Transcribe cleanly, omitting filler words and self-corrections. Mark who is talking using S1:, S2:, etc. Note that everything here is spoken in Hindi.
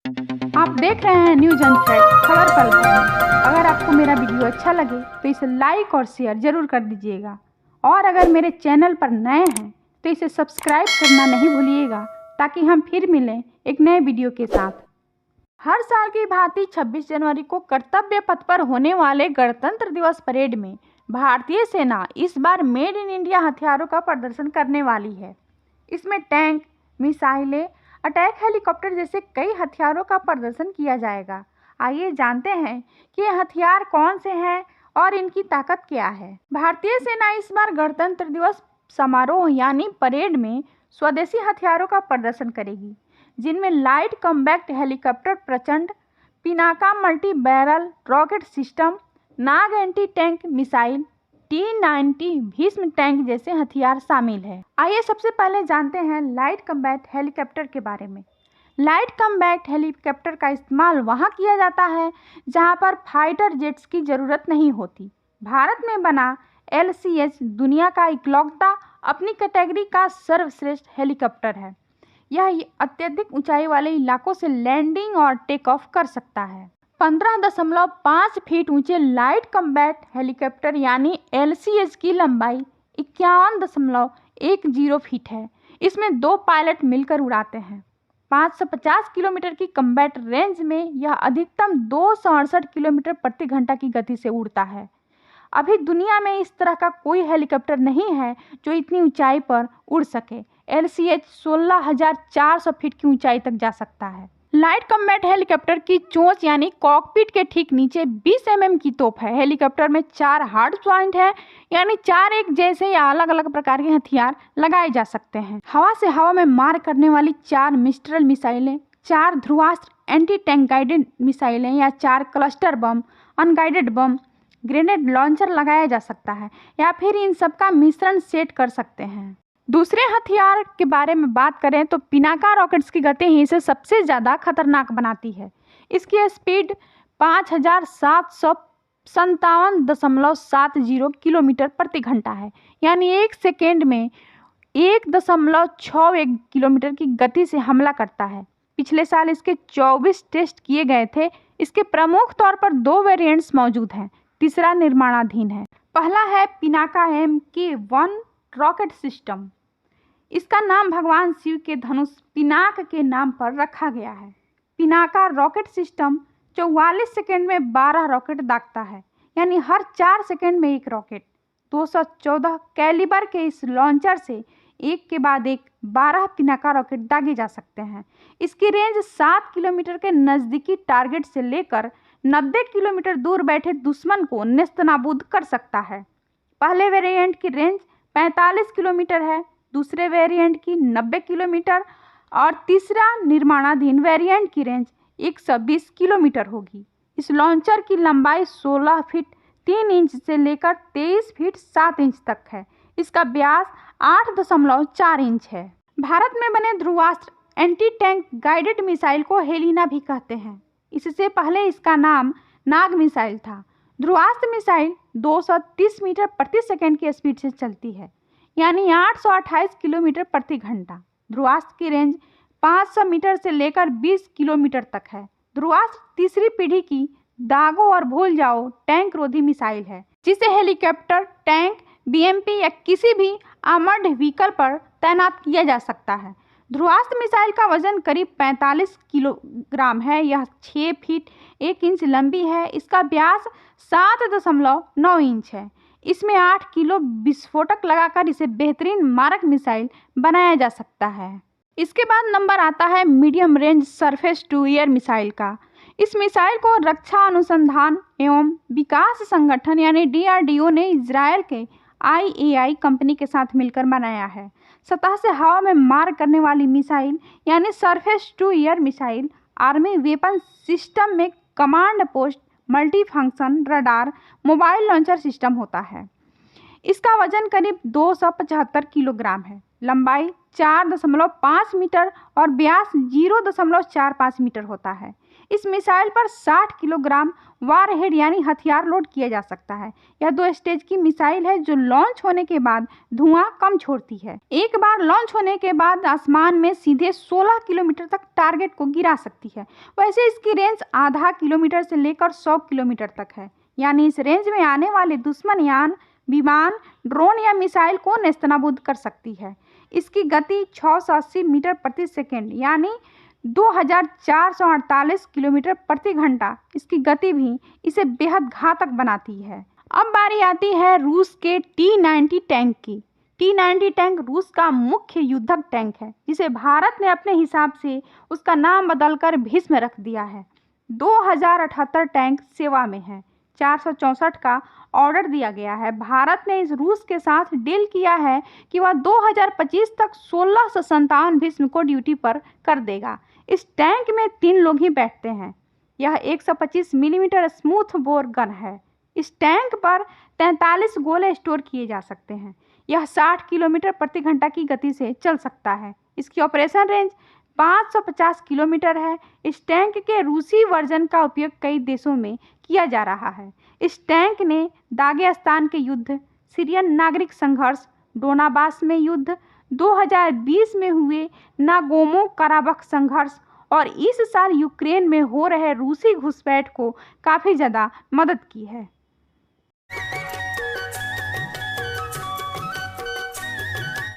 S1: आप देख रहे हैं न्यूज़ अनफैक्ट खबर पल भर में। अगर आपको मेरा वीडियो अच्छा लगे तो इसे लाइक और शेयर ज़रूर कर दीजिएगा और अगर मेरे चैनल पर नए हैं तो इसे सब्सक्राइब करना नहीं भूलिएगा ताकि हम फिर मिलें एक नए वीडियो के साथ। हर साल की भांति 26 जनवरी को कर्तव्य पथ पर होने वाले गणतंत्र दिवस परेड में भारतीय सेना इस बार मेड इन इंडिया हथियारों का प्रदर्शन करने वाली है। इसमें टैंक, मिसाइलें, अटैक हेलीकॉप्टर जैसे कई हथियारों का प्रदर्शन किया जाएगा। आइए जानते हैं कि ये हथियार कौन से हैं और इनकी ताकत क्या है। भारतीय सेना इस बार गणतंत्र दिवस समारोह यानी परेड में स्वदेशी हथियारों का प्रदर्शन करेगी, जिनमें light combat helicopter Prachand, Pinaka multi barrel rocket system, Nag anti tank missile, T-90 Bhishma tank जैसे हथियार शामिल है। आइए सबसे पहले जानते हैं लाइट कॉम्बैट हेलीकॉप्टर के बारे में। लाइट कॉम्बैट हेलीकॉप्टर का इस्तेमाल वहां किया जाता है जहां पर फाइटर जेट्स की ज़रूरत नहीं होती। भारत में बना LCH दुनिया का इकलौता अपनी कैटेगरी का सर्वश्रेष्ठ हेलीकॉप्टर है। यह अत्यधिक ऊंचाई वाले इलाकों से लैंडिंग और टेक ऑफ कर सकता है। 15.5 फीट ऊंचे लाइट कॉम्बैट हेलीकॉप्टर यानी LCH की लंबाई 51.10 फीट है। इसमें 2 पायलट मिलकर उड़ाते हैं। 550 किलोमीटर की कॉम्बैट रेंज में यह अधिकतम 268 किलोमीटर प्रति घंटा की गति से उड़ता है। अभी दुनिया में इस तरह का कोई हेलीकॉप्टर नहीं है जो इतनी ऊंचाई पर उड़ सके। LCH 16,400 फीट की ऊंचाई तक जा सकता है। लाइट कॉम्बैट हेलीकॉप्टर की चोंच यानी कॉकपिट के ठीक नीचे 20 mm की तोप है। हेलीकॉप्टर में 4 हार्ड पॉइंट है, यानी 4 एक जैसे या अलग अलग प्रकार के हथियार लगाए जा सकते हैं। हवा से हवा में मार करने वाली 4 मिस्ट्रल मिसाइलें, 4 ध्रुवास्त्र एंटी टैंक गाइडेड मिसाइलें या 4 क्लस्टर बम, अनगाइडेड बम, ग्रेनेड लॉन्चर लगाया जा सकता है या फिर इन सब का मिश्रण सेट कर सकते हैं। दूसरे हथियार के बारे में बात करें तो पिनाका रॉकेट्स की गति ही इसे सबसे ज़्यादा खतरनाक बनाती है। इसकी स्पीड 5,757.70 किलोमीटर प्रति घंटा है, यानी 1 सेकेंड में 1.61 किलोमीटर की गति से हमला करता है। पिछले साल इसके 24 टेस्ट किए गए थे। इसके प्रमुख तौर पर 2 वेरिएंट्स मौजूद हैं, तीसरा निर्माणाधीन है। पहला है पिनाका MK-1 रॉकेट सिस्टम। इसका नाम भगवान शिव के धनुष पिनाक के नाम पर रखा गया है। पिनाका रॉकेट सिस्टम 44 सेकेंड में 12 रॉकेट दागता है, यानी हर 4 सेकेंड में एक रॉकेट। 214 कैलिबर के इस लॉन्चर से एक के बाद एक 12 पिनाका रॉकेट दागे जा सकते हैं। इसकी रेंज 7 किलोमीटर के नज़दीकी टारगेट से लेकर 90 किलोमीटर दूर बैठे दुश्मन को नेस्तनाबूद कर सकता है। पहले वेरिएंट की रेंज 45 किलोमीटर है, दूसरे वेरिएंट की 90 किलोमीटर और तीसरा निर्माणाधीन वेरिएंट की रेंज 120 किलोमीटर होगी। इस लॉन्चर की लंबाई 16 फीट 3 इंच से लेकर 23 फीट 7 इंच तक है। इसका व्यास 8.4 इंच है। भारत में बने Dhruvastra anti tank guided missile को हेलिना भी कहते हैं। इससे पहले इसका नाम नाग मिसाइल था। ध्रुवास्त्र मिसाइल 230 मीटर प्रति सेकंड की स्पीड से चलती है, यानी 828 किलोमीटर प्रति घंटा। ध्रुवास्त्र की रेंज 500 मीटर से लेकर 20 किलोमीटर तक है। ध्रुवास्त्र तीसरी पीढ़ी की दागो और भूल जाओ टैंक रोधी मिसाइल है, जिसे हेलीकॉप्टर, टैंक, BMP या किसी भी आर्मर्ड व्हीकल पर तैनात किया जा सकता है। ध्रुवास्त्र मिसाइल का वजन करीब 45 किलोग्राम है। यह 6 फीट 1 इंच लंबी है। इसका व्यास 7.9 इंच है। इसमें 8 किलो विस्फोटक लगाकर इसे बेहतरीन मारक मिसाइल बनाया जा सकता है। इसके बाद नंबर आता है medium range surface to air missile का। इस मिसाइल को रक्षा अनुसंधान एवं विकास संगठन यानी DRDO ने इजरायल के IAI कंपनी के साथ मिलकर बनाया है। सतह से हवा में मार करने वाली मिसाइल यानी surface to air missile army weapon system में command post, multi function radar, mobile launcher system होता है। इसका वजन करीब 275 किलोग्राम है। लंबाई 4.5 मीटर और व्यास 0.45 मीटर होता है। इस मिसाइल पर 60 किलोग्राम वारहेड यानी हथियार लोड किया जा सकता है। यह 2 स्टेज की मिसाइल है जो लॉन्च होने के बाद धुआं कम छोड़ती है। एक बार लॉन्च होने के बाद आसमान में सीधे 16 किलोमीटर तक टारगेट को गिरा सकती है। वैसे इसकी रेंज आधा किलोमीटर से लेकर 100 किलोमीटर तक है, यानी इस रेंज में आने वाले दुश्मन यान, विमान, ड्रोन या मिसाइल को नेस्तनाबूद कर सकती है। इसकी गति 680 मीटर प्रति सेकेंड यानी 2448 किलोमीटर प्रति घंटा इसकी गति भी इसे बेहद घातक बनाती है। अब बारी आती है रूस के T-90 टैंक की। T-90 टैंक रूस का मुख्य युद्धक टैंक है, जिसे भारत ने अपने हिसाब से उसका नाम बदलकर भीष्म रख दिया है। 2078 टैंक सेवा में है। 464 का ऑर्डर दिया गया है। भारत ने इस रूस के साथ डील किया है कि वह 2025 तक 1657 भीष्म को ड्यूटी पर कर देगा। इस टैंक में 3 लोग ही बैठते हैं। यह 125 मिलीमीटर स्मूथ बोर गन है। इस टैंक पर 43 गोले स्टोर किए जा सकते हैं। यह 60 किलोमीटर प्रति घंटा की गति से चल सकता है। इसकी ऑपरेशन रेंज 550 किलोमीटर है। इस टैंक के रूसी वर्जन का उपयोग कई देशों में किया जा रहा है। इस टैंक ने दागेस्तान के युद्ध, सीरियन नागरिक संघर्ष, डोनाबास में युद्ध, 2020 में हुए नागोर्नो कराबाख संघर्ष और इस साल यूक्रेन में हो रहे रूसी घुसपैठ को काफ़ी ज़्यादा मदद की है।